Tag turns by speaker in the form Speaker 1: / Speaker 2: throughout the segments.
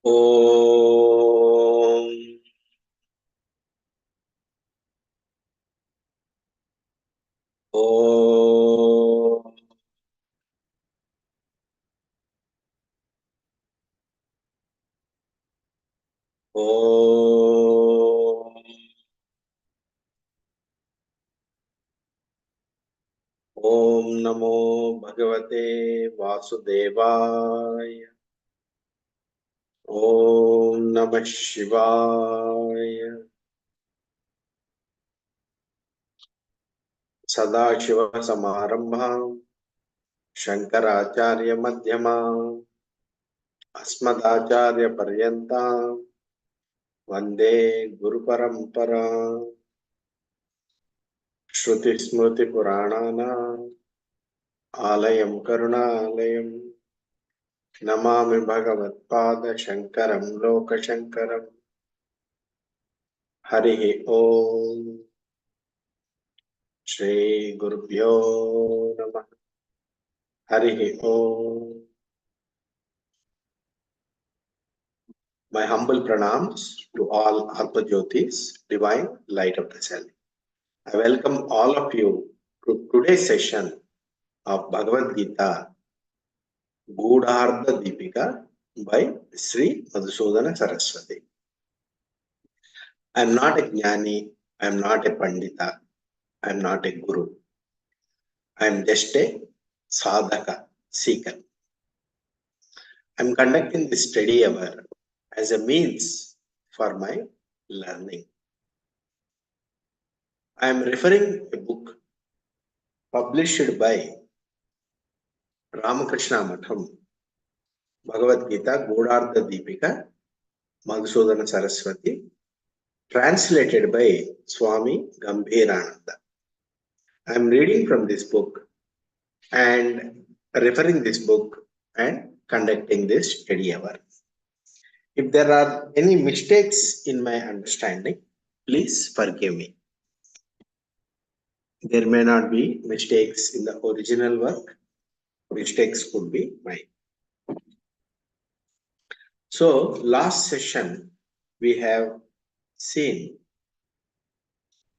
Speaker 1: Om. Om. Om. Om Namo Bhagavate Vasudevaya. Om Namah Shivaya. Sadashiva Samarambham Shankaracharya Madhyamam Asmadacharya Paryantam Vande Guru Parampara. Shruti Smriti Puranana Alayam Karunalayam Namami Bhagavatpada Shankaram Loka Shankaram. Harihi Om. Shri Gurubhyo Namah. Harihi Om. My humble pranams to all Alpajyotis, divine light of the self. I welcome all of you to today's session of Bhagavad Gita, Gudhartha Deepika by Sri Madhusudana Saraswati. I am not a Jnani, I am not a Pandita, I am not a Guru. I am just a sadhaka, seeker. I am conducting this study hour as a means for my learning. I am referring a book published by Ramakrishna Matham, Bhagavad Gita, Gudhartha Deepika, Madhusudana Saraswati, translated by Swami Gambhirananda. I am reading from this book and referring this book and conducting this study hour. If there are any mistakes in my understanding, please forgive me. There may not be mistakes in the original work. Mistakes could be mine. So, last session, we have seen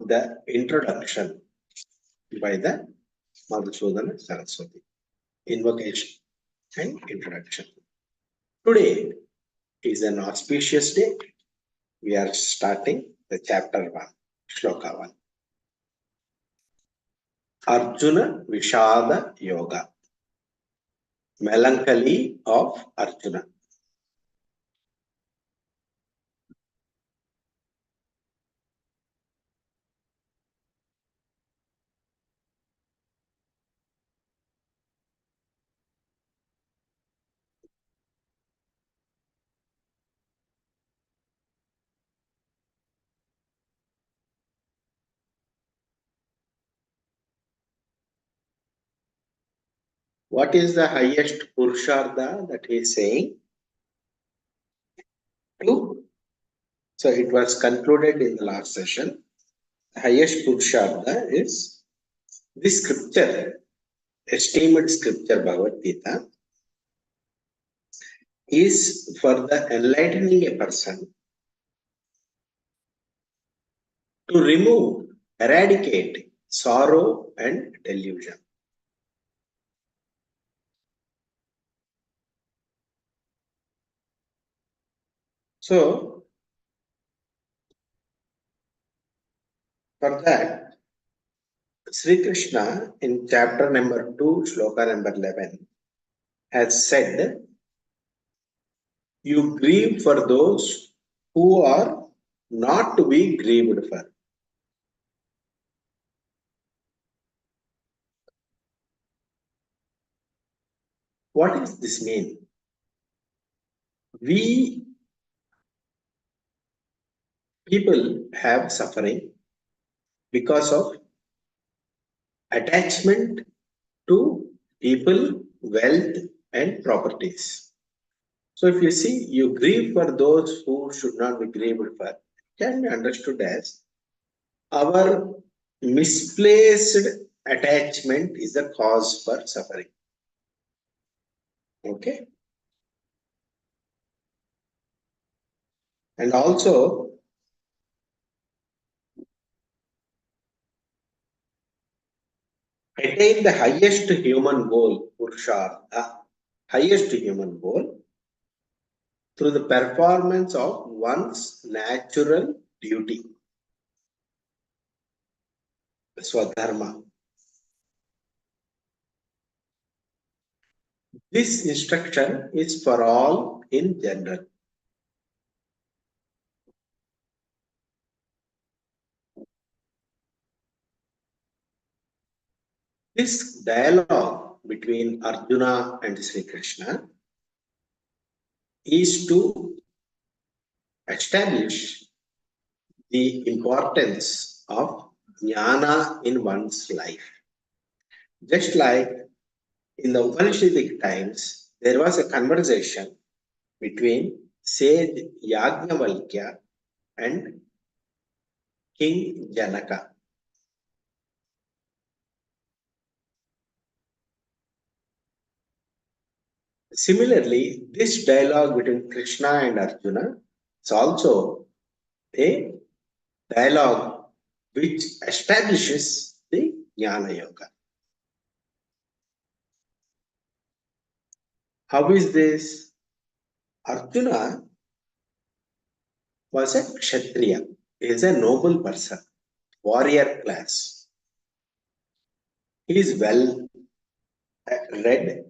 Speaker 1: the introduction by the Madhusudana Saraswati. Invocation and introduction. Today is an auspicious day. We are starting the chapter 1, Shloka 1. Arjuna Vishada Yoga. Melancholy of Arjuna. What is the highest Purushartha that he is saying? Two. So it was concluded in the last session. The highest Purushartha is this scripture, esteemed scripture Bhagavad Gita, is for the enlightening a person to remove, eradicate sorrow and delusion. So, for that, Sri Krishna in chapter number 2, shloka number 11, has said, you grieve for those who are not to be grieved for. What does this mean? We people have suffering because of attachment to people, wealth, and properties. So if you see, you grieve for those who should not be grieved for, can be understood as our misplaced attachment is the cause for suffering. Okay? And also, attain the highest human goal, Purushartha, highest human goal, through the performance of one's natural duty, Swadharma. This instruction is for all in general. This dialogue between Arjuna and Sri Krishna is to establish the importance of jnana in one's life. Just like in the Upanishadic times, there was a conversation between sage Yajnavalkya and King Janaka. Similarly, this dialogue between Krishna and Arjuna is also a dialogue which establishes the Jnana Yoga. How is this? Arjuna was a Kshatriya, he is a noble person, warrior class. He is well read,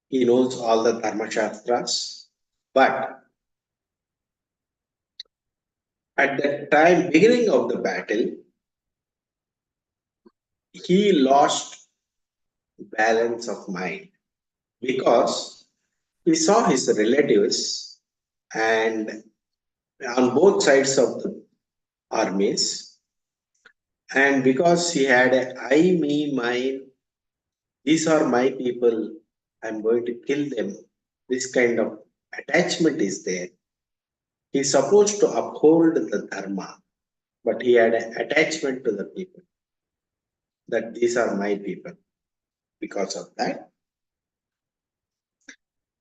Speaker 1: he knows all the Dharma Shastras, but at the time, beginning of the battle, he lost balance of mind because he saw his relatives and on both sides of the armies, and because he had a I, me, mine, these are my people, I'm going to kill them. This kind of attachment is there. He's supposed to uphold the dharma, but he had an attachment to the people, that these are my people. Because of that,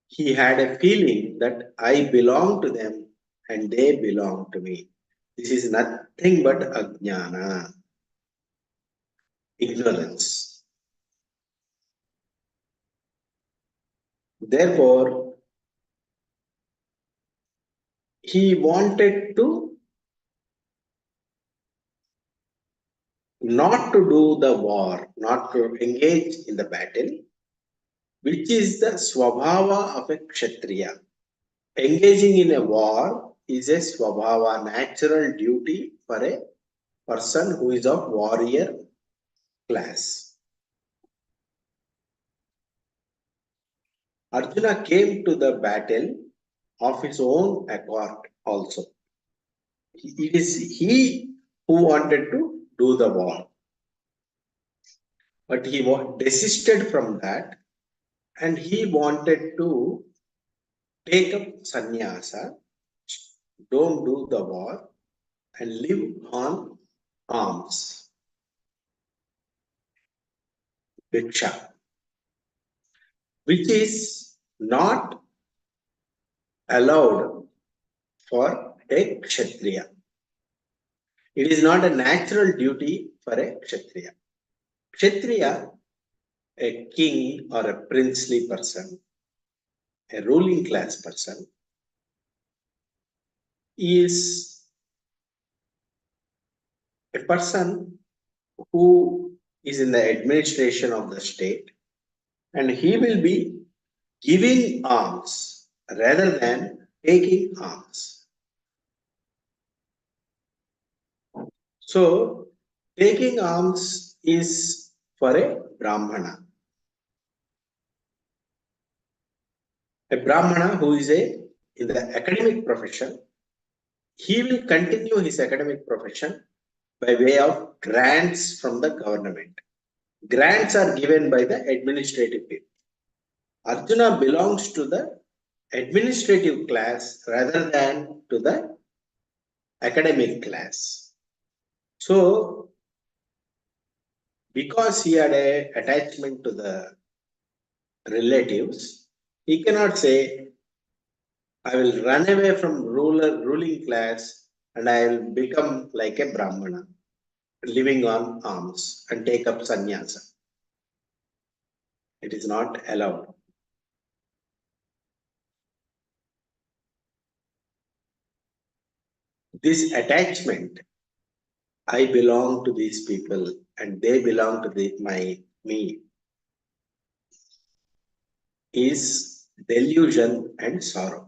Speaker 1: he had a feeling that I belong to them and they belong to me. This is nothing but ajnana, ignorance. Therefore, he wanted to not to do the war, not to engage in the battle, which is the swabhava of a kshatriya. Engaging in a war is a swabhava, natural duty for a person who is of warrior class. Arjuna came to the battle of his own accord also. It is he who wanted to do the war. But he desisted from that and he wanted to take up sannyasa, don't do the war and live on alms, Diksha, which is not allowed for a Kshatriya. It is not a natural duty for a Kshatriya. Kshatriya, a king or a princely person, a ruling class person, is a person who is in the administration of the state and he will be giving alms rather than taking alms. So, taking alms is for a Brahmana. A Brahmana who is in the academic profession, he will continue his academic profession by way of grants from the government. Grants are given by the administrative people. Arjuna belongs to the administrative class rather than to the academic class. So, because he had a attachment to the relatives, he cannot say, I will run away from ruling class and I will become like a Brahmana, living on alms and take up sannyasa. It is not allowed. This attachment, I belong to these people and they belong to me, is delusion and sorrow.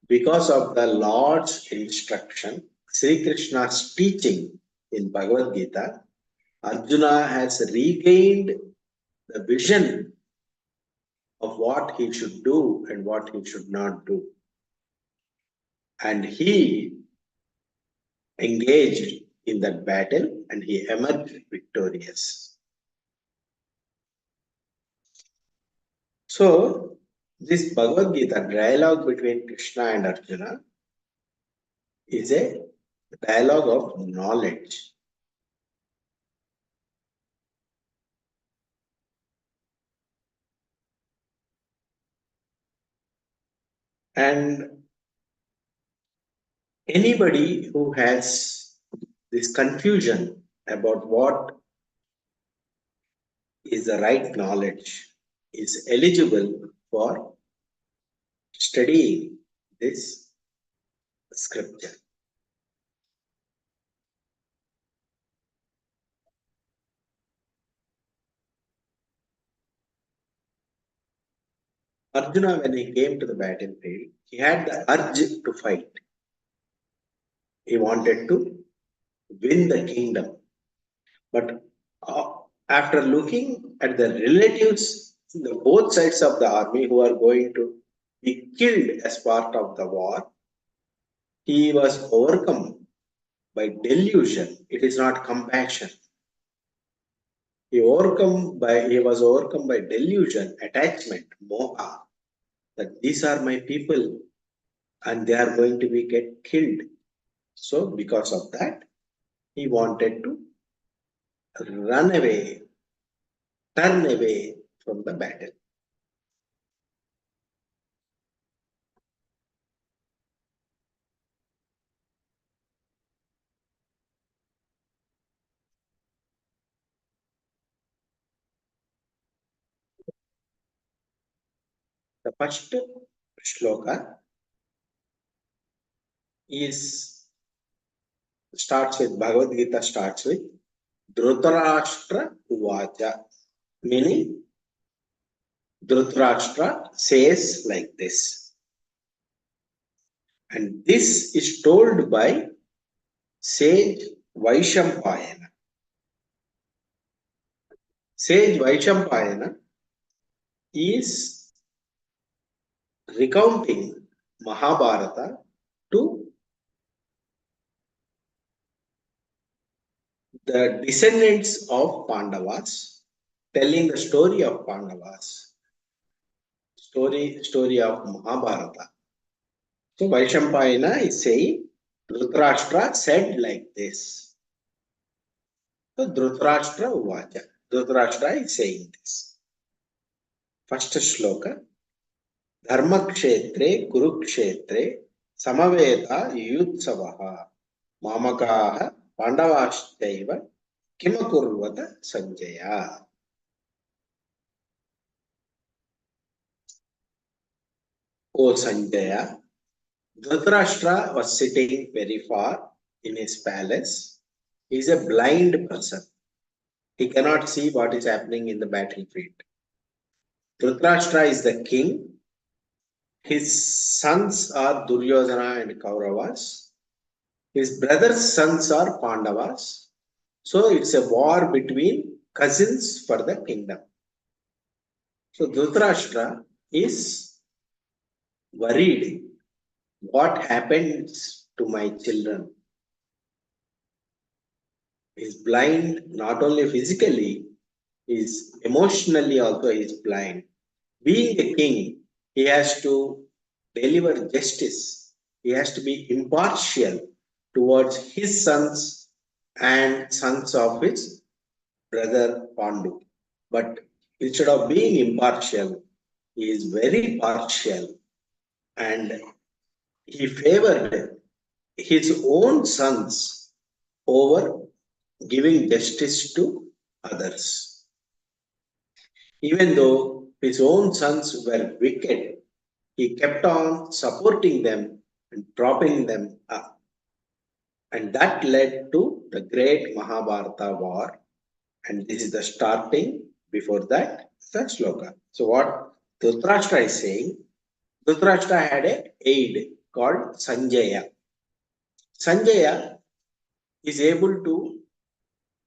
Speaker 1: Because of the Lord's instruction, Sri Krishna's teaching in Bhagavad Gita, Arjuna has regained the vision of what he should do and what he should not do. And he engaged in that battle and he emerged victorious. So, this Bhagavad Gita dialogue between Krishna and Arjuna is a dialogue of knowledge. And anybody who has this confusion about what is the right knowledge is eligible for studying this scripture. Arjuna, when he came to the battlefield, he had the urge to fight. He wanted to win the kingdom. But after looking at the relatives, the both sides of the army who are going to be killed as part of the war, he was overcome by delusion. It is not compassion. He was overcome by delusion, attachment, moha, that these are my people and they are going to be get killed. So because of that, he wanted to run away, turn away from the battle. The first shloka is starts with Bhagavad Gita starts with Dhritarashtra Uvacha, meaning Dhritarashtra says like this. And this is told by sage Vaishampayana. Sage Vaishampayana is recounting Mahabharata to the descendants of Pandavas, telling the story of Pandavas, story of Mahabharata. So Vaishampayana is saying, Dhritarashtra said like this. So Dhritarashtra Uvacha. Dhritarashtra is saying this. First shloka. Dharmakshetre Kurukshetre Samaveta Yutsavaha Mamakaha Pandavashchaiva Kimakurvata Sanjaya. O Sanjaya, Dhritarashtra was sitting very far in his palace. He is a blind person. He cannot see what is happening in the battlefield. Dhritarashtra is the king. His sons are Duryodhana and Kauravas. His brother's sons are Pandavas. So it's a war between cousins for the kingdom. So Dhritarashtra is worried. What happens to my children? He's blind not only physically, he's emotionally also he's blind. Being a king, he has to deliver justice. He has to be impartial towards his sons and sons of his brother Pandu. But instead of being impartial, he is very partial and he favored his own sons over giving justice to others. Even though his own sons were wicked, he kept on supporting them and propping them up. And that led to the great Mahabharata war. And this is the starting. Before that, the sloka. So what Dhritarashtra is saying, Dhritarashtra had an aide called Sanjaya. Sanjaya is able to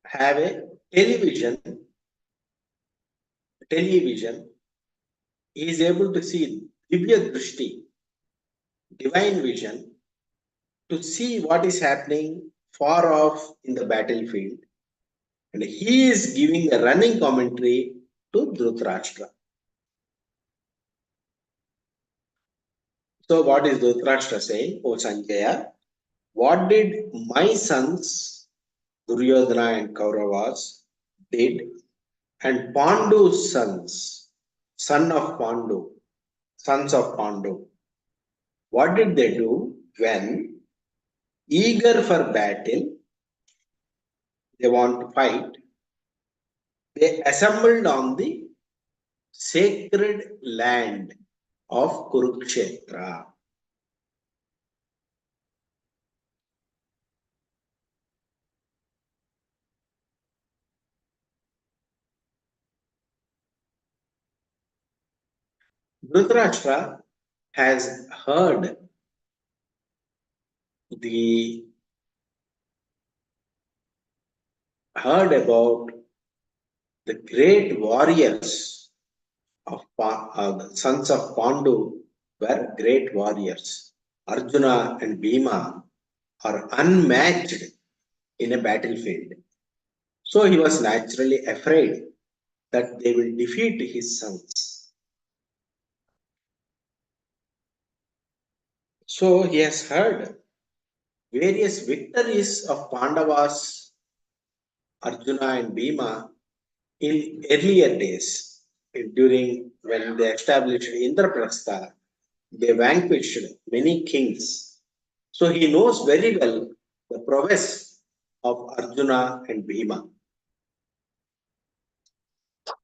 Speaker 1: have a television. He is able to see Divya Drishti, divine vision, to see what is happening far off in the battlefield. And he is giving a running commentary to Dhritarashtra. So what is Dhritarashtra saying? O Sanjaya, what did my sons, Duryodhana and Kauravas, did, and Pandu's sons, sons of Pandu, what did they do when, eager for battle, they want to fight, they assembled on the sacred land of Kurukshetra. Dhritarashtra has heard about the great warriors of the sons of Pandu were great warriors. Arjuna and Bhima are unmatched in a battlefield. So he was naturally afraid that they will defeat his sons. So he has heard various victories of Pandavas, Arjuna and Bhima in earlier days. During when they established Indraprastha, they vanquished many kings. So he knows very well the prowess of Arjuna and Bhima.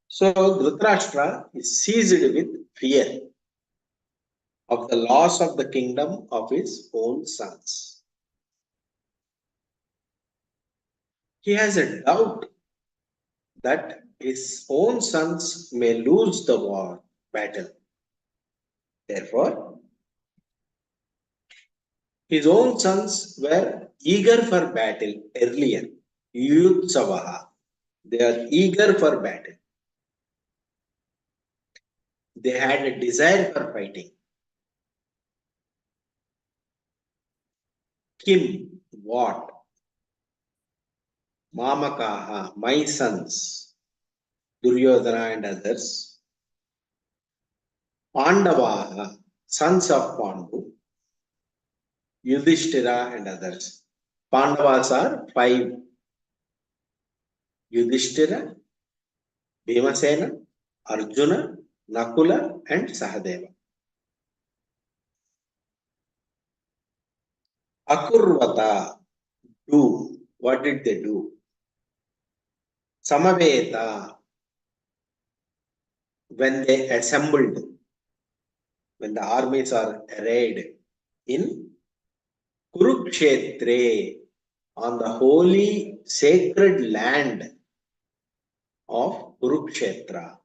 Speaker 1: So Dhritarashtra is seized with fear of the loss of the kingdom of his own sons. He has a doubt that his own sons may lose the battle. Therefore, his own sons were eager for battle earlier. Yutsavaha. They are eager for battle. They had a desire for fighting. Kim, what? Mamakaha, my sons, Duryodhana and others. Pandavaha, sons of Pandu, Yudhishthira and others. Pandavas are 5. Yudhishthira, Bhimasena, Arjuna, Nakula and Sahadeva. Akurvata, do. What did they do? Samaveta, when they assembled, when the armies are arrayed in Kurukshetre, on the holy sacred land of Kurukshetra.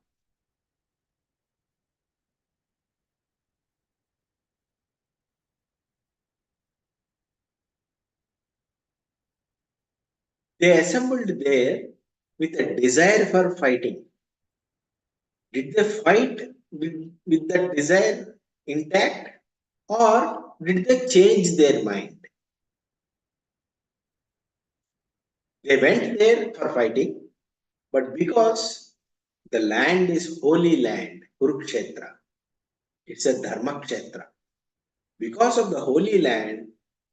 Speaker 1: They assembled there with a desire for fighting. Did they fight with that desire intact, or did they change their mind? They went there for fighting, but because the land is holy land, Kurukshetra, it's a Dharma Kshetra. Because of the holy land,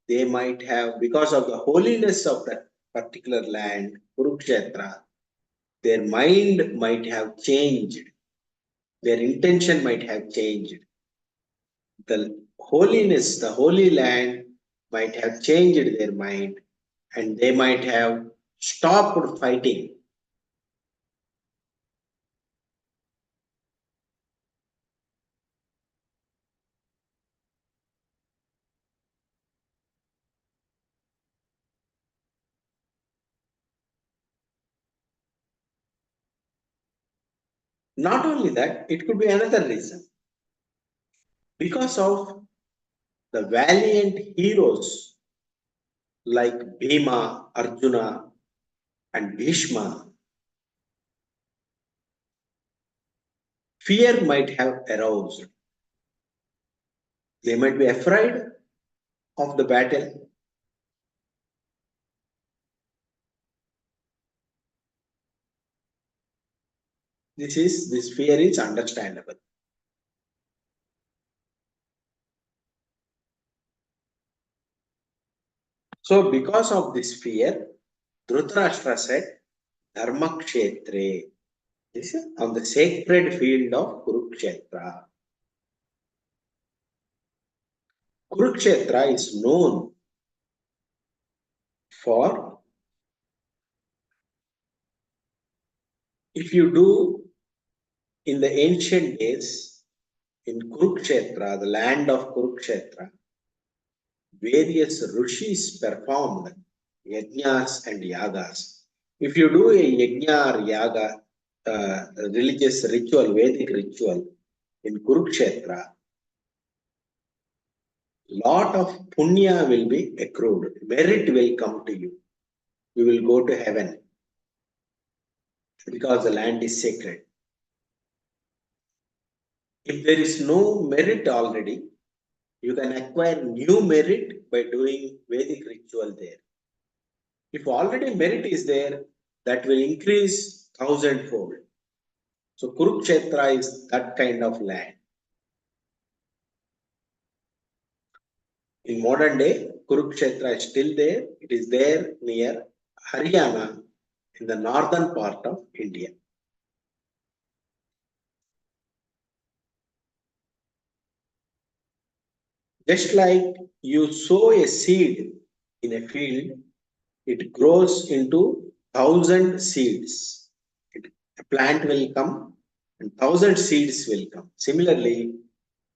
Speaker 1: they might have, because of the holiness of that particular land, Kurukshetra, their mind might have changed Their intention might have changed. The holiness, the Holy Land might have changed their mind, and they might have stopped fighting. Not only that, it could be another reason. Because of the valiant heroes like Bhima, Arjuna, and Bhishma, fear might have aroused. They might be afraid of the battle. This fear is understandable. So because of this fear, Dhritarashtra said, Dharma Kshetre. This is on the sacred field of Kurukshetra. Kurukshetra is known for, if you do in the ancient days, in Kurukshetra, the land of Kurukshetra, various rishis performed yajnas and yagas. If you do a yajna or yaga, religious ritual, Vedic ritual in Kurukshetra, lot of punya will be accrued. Merit will come to you. You will go to heaven because the land is sacred. If there is no merit already, you can acquire new merit by doing Vedic ritual there. If already merit is there, that will increase thousandfold. So Kurukshetra is that kind of land. In modern day, Kurukshetra is still there. It is there near Haryana in the northern part of India. Just like you sow a seed in a field, it grows into 1,000 seeds. A plant will come and 1,000 seeds will come. Similarly,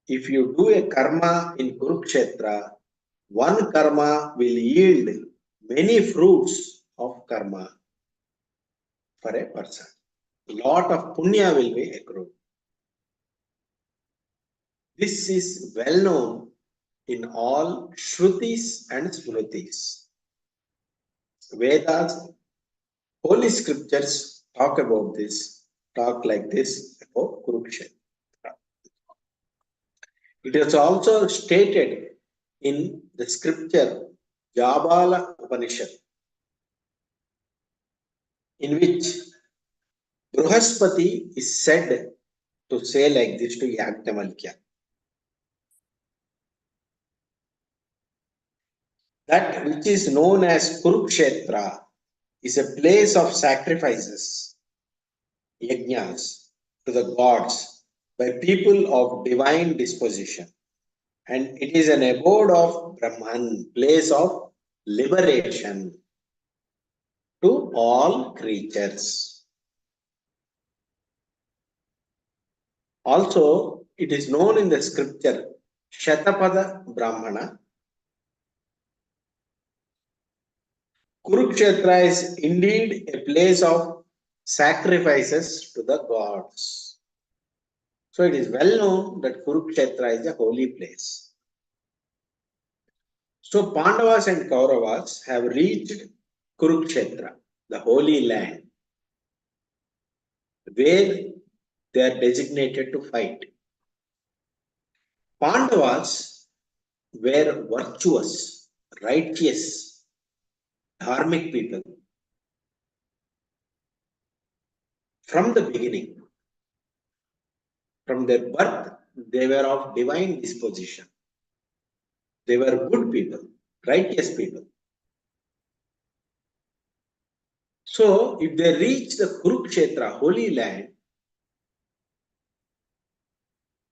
Speaker 1: if you do a karma in Kurukshetra, one karma will yield many fruits of karma for a person. A lot of punya will be accrued. This is well known in all Shrutis and Smritis. Vedas, holy scriptures talk like this about Kurukshetra. It is also stated in the scripture Jabala Upanishad, in which Bruhaspati is said to say like this to Yagnavalkya. That which is known as Kurukshetra is a place of sacrifices, yajnas, to the gods by people of divine disposition. And it is an abode of Brahman, place of liberation to all creatures. Also, it is known in the scripture Shatapada Brahmana. Kurukshetra is indeed a place of sacrifices to the gods. So it is well known that Kurukshetra is a holy place. So Pandavas and Kauravas have reached Kurukshetra, the holy land, where they are designated to fight. Pandavas were virtuous, righteous, dharmic people from the beginning. From their birth, they were of divine disposition. They were good people, righteous people. So, if they reach the Kurukshetra, holy land,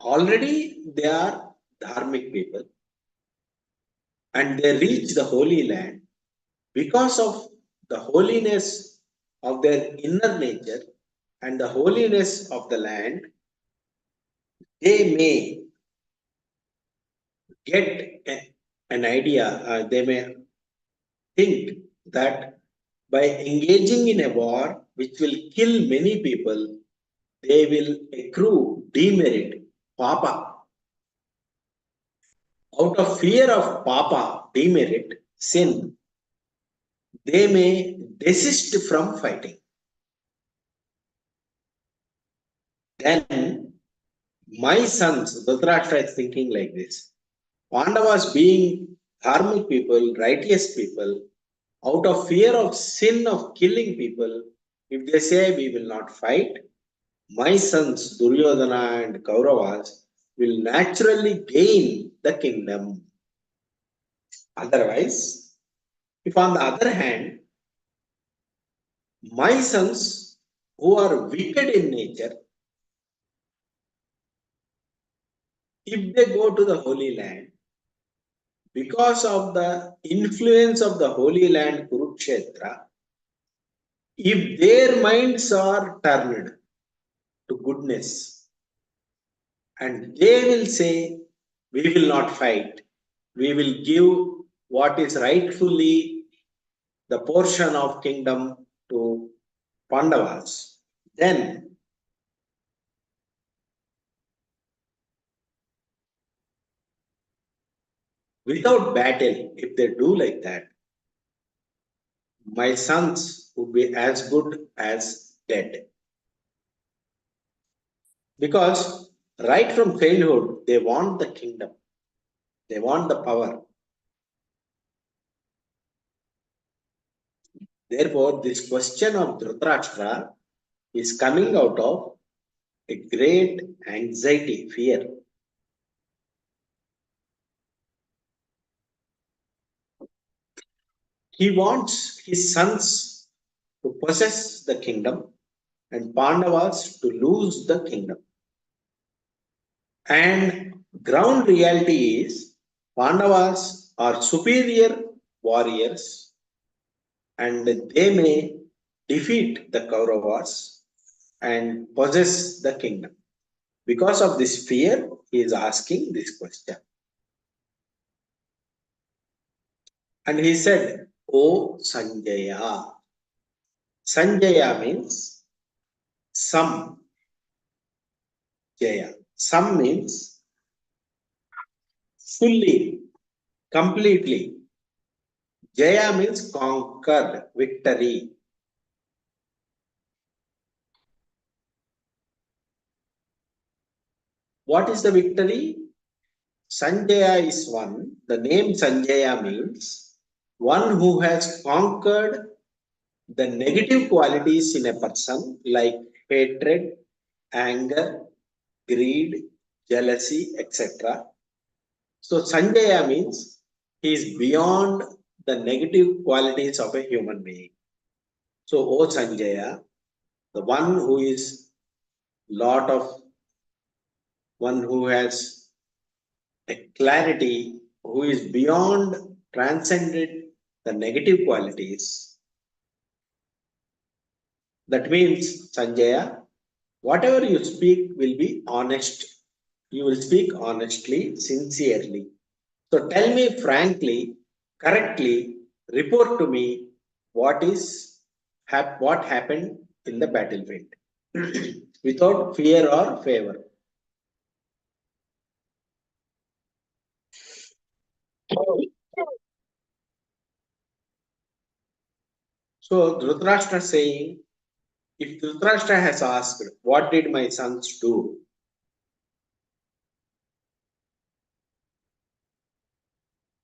Speaker 1: Already they are dharmic people and they reach the Holy Land because of the holiness of their inner nature and the holiness of the land. They may get an idea, they may think that by engaging in a war which will kill many people, they will accrue demerit, papa. Out of fear of papa, demerit, sin, they may desist from fighting. Then my sons, Dhritarashtra is thinking like this. Pandavas being dharmic people, righteous people, out of fear of sin of killing people, if they say we will not fight, my sons Duryodhana and Kauravas will naturally gain the kingdom. Otherwise, if on the other hand, my sons who are wicked in nature, if they go to the Holy Land, because of the influence of the Holy Land Kurukshetra, if their minds are turned to goodness and they will say, we will not fight, we will give what is rightfully the portion of kingdom to Pandavas, then without battle, if they do like that, my sons would be as good as dead. Because right from childhood, they want the kingdom, they want the power. Therefore, this question of Dhritarashtra is coming out of a great anxiety, fear. He wants his sons to possess the kingdom and Pandavas to lose the kingdom. And ground reality is Pandavas are superior warriors and they may defeat the Kauravas and possess the kingdom. Because of this fear, he is asking this question. And he said, O Sanjaya. Sanjaya means some. Jaya. Some means fully, completely. Jaya means conquered, victory. What is the victory? Sanjaya is one. The name Sanjaya means one who has conquered the negative qualities in a person like hatred, anger, greed, jealousy, etc. So Sanjaya means he is beyond the negative qualities of a human being. So O Sanjaya, the one who is lot of one who has a clarity, who is beyond transcended the negative qualities. That means Sanjaya, whatever you speak will be honest. You will speak honestly, sincerely. So tell me frankly, correctly, report to me what what happened in the battlefield without fear or favor. So Dhritarashtra saying, if Dhritarashtra has asked, what did my sons do?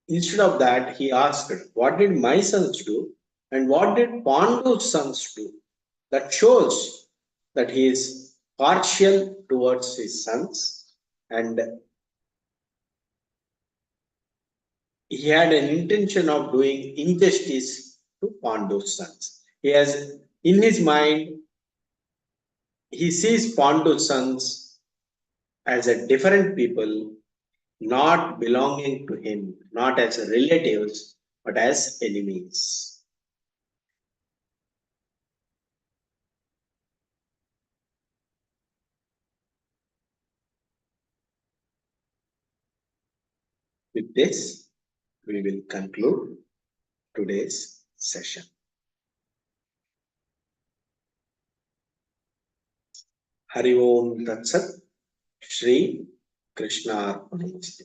Speaker 1: Instead of that, he asked, what did my sons do? And what did Pandu's sons do? That shows that he is partial towards his sons and he had an intention of doing injustice to Pandu's sons. He has in his mind, he sees Pandu's sons as a different people, not belonging to him, not as relatives, but as enemies. With this, we will conclude today's session. Hari Om Tat Sat, Shri Krishna Arpanamastu.